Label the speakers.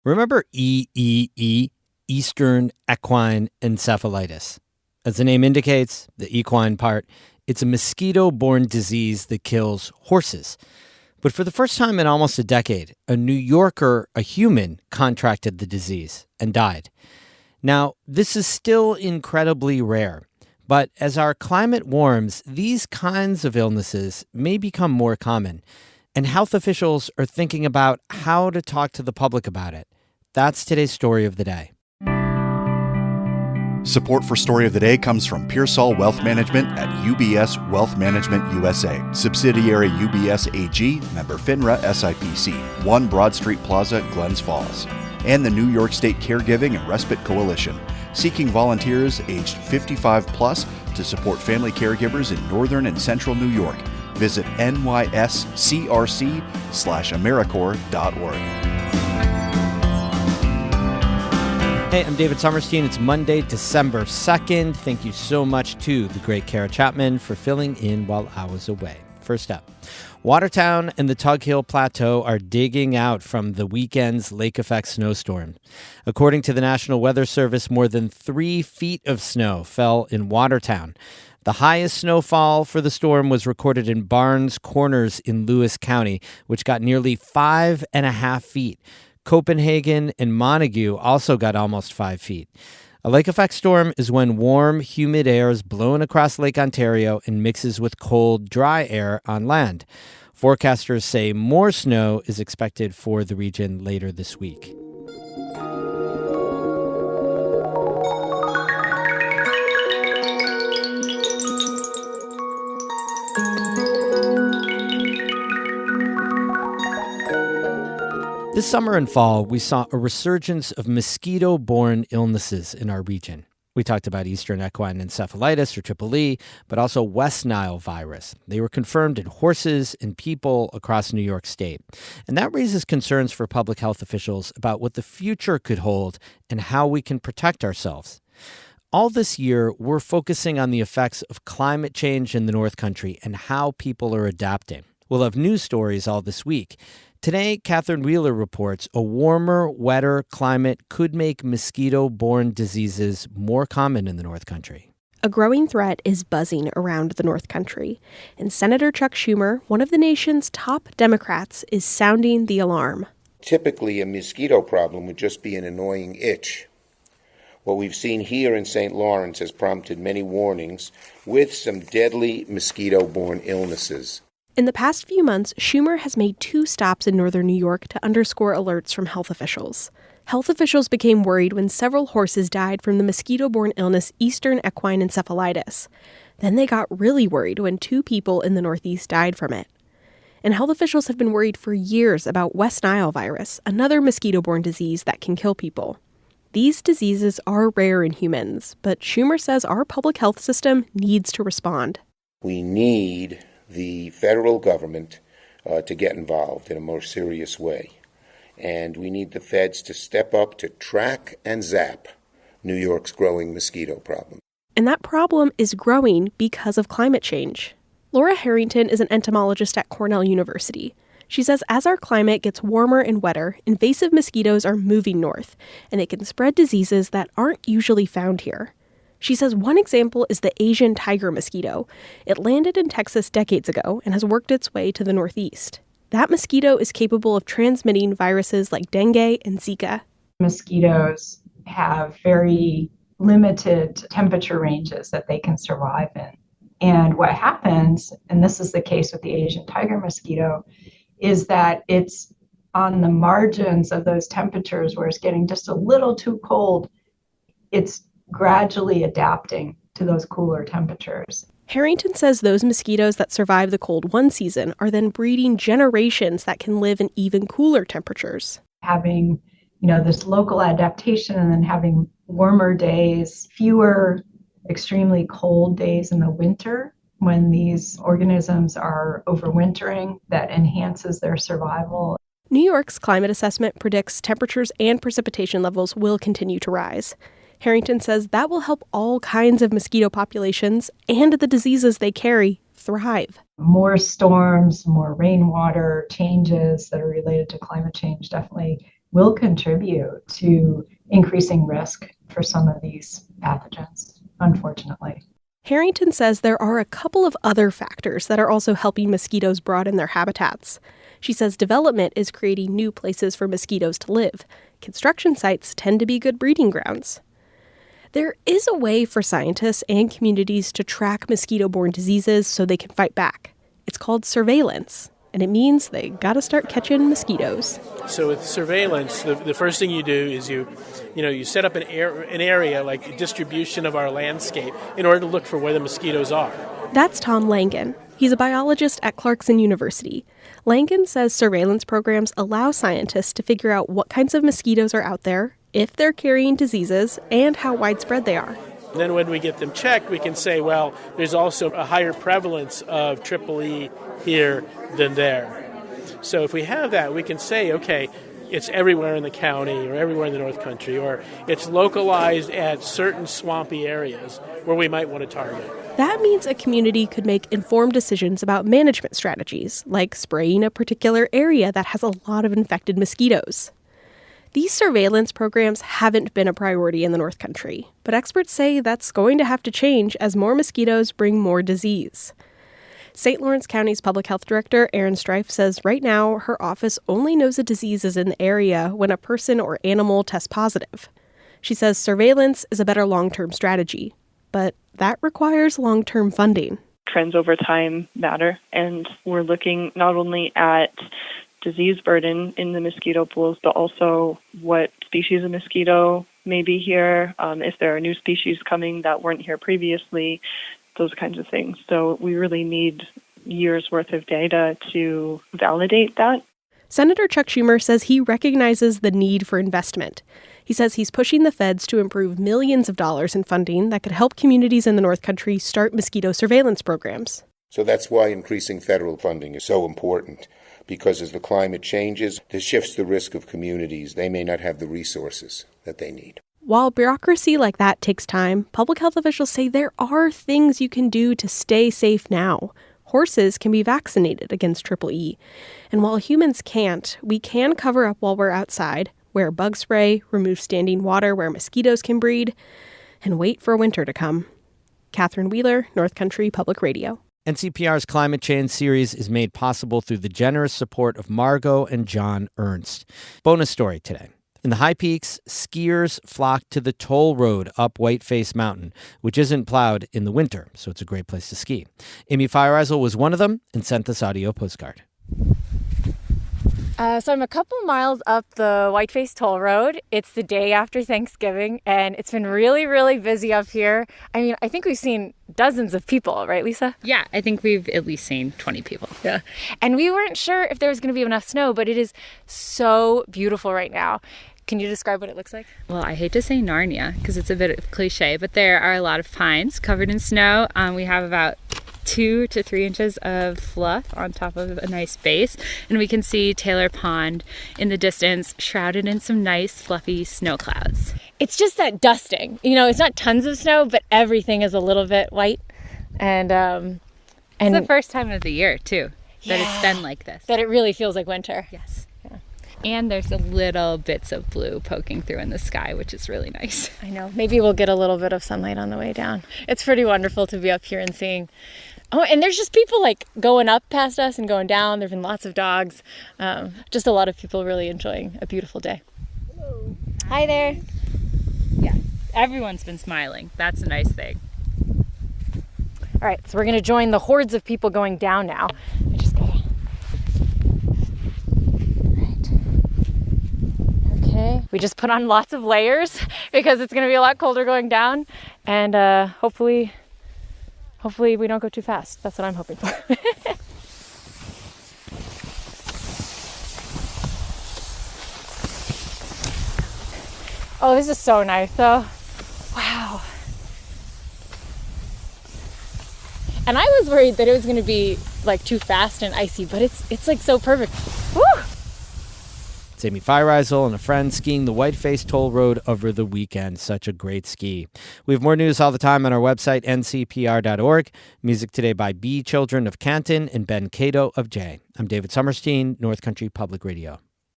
Speaker 1: Remember EEE, Eastern Equine Encephalitis? As the name indicates, the equine part, it's a mosquito-borne disease that kills horses. But for the first time in almost a decade, a New Yorker, a human, contracted the disease and died. Now, this is still incredibly rare, but as our climate warms, these kinds of illnesses may become more common, and health officials are thinking about how to talk to the public about it. That's today's story of the day.
Speaker 2: Support for Story of the Day comes from Pearsall Wealth Management at UBS Wealth Management USA, subsidiary UBS AG, member FINRA SIPC, 1 Broad Street Plaza, Glens Falls, and the New York State Caregiving and Respite Coalition, seeking volunteers aged 55 plus to support family caregivers in northern and central New York. Visit nyscrc/AmeriCorps.org.
Speaker 1: Hey, I'm David Sommerstein. It's Monday, December 2nd. Thank you so much to the great Kara Chapman for filling in while I was away. First up, Watertown and the Tug Hill Plateau are digging out from the weekend's lake-effect snowstorm. According to the National Weather Service, more than 3 feet of snow fell in Watertown. The highest snowfall for the storm was recorded in Barnes Corners in Lewis County, which got nearly 5.5 feet. Copenhagen and Montague also got almost 5 feet. A lake effect storm is when warm, humid air is blown across Lake Ontario and mixes with cold, dry air on land. Forecasters say more snow is expected for the region later this week. This summer and fall, we saw a resurgence of mosquito-borne illnesses in our region. We talked about Eastern Equine Encephalitis, or EEE, but also West Nile virus. They were confirmed in horses and people across New York State. And that raises concerns for public health officials about what the future could hold and how we can protect ourselves. All this year, we're focusing on the effects of climate change in the North Country and how people are adapting. We'll have news stories all this week. Today, Catherine Wheeler reports a warmer, wetter climate could make mosquito-borne diseases more common in the North Country.
Speaker 3: A growing threat is buzzing around the North Country, and Senator Chuck Schumer, one of the nation's top Democrats, is sounding the alarm.
Speaker 4: Typically, a mosquito problem would just be an annoying itch. What we've seen here in St. Lawrence has prompted many warnings with some deadly mosquito-borne illnesses.
Speaker 3: In the past few months, Schumer has made 2 stops in northern New York to underscore alerts from health officials. Health officials became worried when several horses died from the mosquito-borne illness Eastern Equine Encephalitis. Then they got really worried when 2 people in the Northeast died from it. And health officials have been worried for years about West Nile virus, another mosquito-borne disease that can kill people. These diseases are rare in humans, but Schumer says our public health system needs to respond.
Speaker 4: We need the federal government to get involved in a more serious way. And we need the feds to step up to track and zap New York's growing mosquito problem.
Speaker 3: And that problem is growing because of climate change. Laura Harrington is an entomologist at Cornell University. She says as our climate gets warmer and wetter, invasive mosquitoes are moving north, and it can spread diseases that aren't usually found here. She says one example is the Asian tiger mosquito. It landed in Texas decades ago and has worked its way to the Northeast. That mosquito is capable of transmitting viruses like dengue and Zika.
Speaker 5: Mosquitoes have very limited temperature ranges that they can survive in. And what happens, and this is the case with the Asian tiger mosquito, is that it's on the margins of those temperatures where it's getting just a little too cold. It's gradually adapting to those cooler temperatures.
Speaker 3: Harrington says those mosquitoes that survive the cold one season are then breeding generations that can live in even cooler temperatures.
Speaker 5: Having, this local adaptation and then having warmer days, fewer extremely cold days in the winter when these organisms are overwintering, that enhances their survival.
Speaker 3: New York's climate assessment predicts temperatures and precipitation levels will continue to rise. Harrington says that will help all kinds of mosquito populations and the diseases they carry thrive.
Speaker 5: More storms, more rainwater changes that are related to climate change definitely will contribute to increasing risk for some of these pathogens, unfortunately.
Speaker 3: Harrington says there are a couple of other factors that are also helping mosquitoes broaden their habitats. She says development is creating new places for mosquitoes to live. Construction sites tend to be good breeding grounds. There is a way for scientists and communities to track mosquito-borne diseases so they can fight back. It's called surveillance, and it means they gotta start catching mosquitoes.
Speaker 6: So with surveillance, the first thing you do is you set up an area like a distribution of our landscape in order to look for where the mosquitoes are.
Speaker 3: That's Tom Langen. He's a biologist at Clarkson University. Langen says surveillance programs allow scientists to figure out what kinds of mosquitoes are out there, if they're carrying diseases, and how widespread they are.
Speaker 6: And then when we get them checked, we can say, well, there's also a higher prevalence of triple E here than there. So if we have that, we can say, okay, it's everywhere in the county or everywhere in the North Country, or it's localized at certain swampy areas where we might want to target.
Speaker 3: That means a community could make informed decisions about management strategies, like spraying a particular area that has a lot of infected mosquitoes. These surveillance programs haven't been a priority in the North Country, but experts say that's going to have to change as more mosquitoes bring more disease. St. Lawrence County's Public Health Director, Erin Strife, says right now her office only knows a disease is in the area when a person or animal tests positive. She says surveillance is a better long-term strategy, but that requires long-term funding.
Speaker 7: Trends over time matter, and we're looking not only at disease burden in the mosquito pools, but also what species of mosquito may be here, if there are new species coming that weren't here previously, those kinds of things. So we really need years' worth of data to validate that.
Speaker 3: Senator Chuck Schumer says he recognizes the need for investment. He says he's pushing the feds to improve millions of dollars in funding that could help communities in the North Country start mosquito surveillance programs.
Speaker 4: So that's why increasing federal funding is so important, because as the climate changes, this shifts the risk of communities. They may not have the resources that they need.
Speaker 3: While bureaucracy like that takes time, public health officials say there are things you can do to stay safe now. Horses can be vaccinated against triple E. And while humans can't, we can cover up while we're outside, wear bug spray, remove standing water where mosquitoes can breed, and wait for winter to come. Catherine Wheeler, North Country Public Radio.
Speaker 1: NCPR's Climate Change series is made possible through the generous support of Margot and John Ernst. Bonus story today. In the high peaks, skiers flock to the toll road up Whiteface Mountain, which isn't plowed in the winter, so it's a great place to ski. Amy Feiereisel was one of them and sent this audio postcard.
Speaker 8: So I'm a couple miles up the Whiteface Toll Road. It's the day after Thanksgiving, and it's been really, really busy up here. I mean, I think we've seen dozens of people, right, Lisa?
Speaker 9: Yeah, I think we've at least seen 20 people.
Speaker 8: Yeah. And we weren't sure if there was going to be enough snow, but it is so beautiful right now. Can you describe what it looks like?
Speaker 9: Well, I hate to say Narnia because it's a bit of cliche, but there are a lot of pines covered in snow. We have about 2 to 3 inches of fluff on top of a nice base, and we can see Taylor Pond in the distance, shrouded in some nice fluffy snow clouds.
Speaker 8: It's just that dusting. You know, it's not tons of snow, but everything is a little bit white. And
Speaker 9: it's the first time of the year, too, that it's been like this.
Speaker 8: That it really feels like winter.
Speaker 9: Yes. Yeah. And there's a little bits of blue poking through in the sky, which is really nice.
Speaker 8: I know. Maybe we'll get a little bit of sunlight on the way down. It's pretty wonderful to be up here and seeing. Oh, and there's just people like going up past us and going down. There've been lots of dogs. Just a lot of people really enjoying a beautiful day.
Speaker 9: Hello.
Speaker 8: Hi there.
Speaker 9: Yeah, everyone's been smiling. That's a nice thing.
Speaker 8: All right, so we're going to join the hordes of people going down now. I just gotta... Right. Okay. We just put on lots of layers because it's going to be a lot colder going down. And hopefully we don't go too fast. That's what I'm hoping for. Oh, this is so nice though. Wow. And I was worried that it was going to be like too fast and icy, but it's like so perfect. Woo!
Speaker 1: It's Amy Feiereisel and a friend skiing the Whiteface Toll Road over the weekend. Such a great ski. We have more news all the time on our website, ncpr.org. Music today by B. Children of Canton and Ben Cato of Jay. I'm David Summerstein, North Country Public Radio.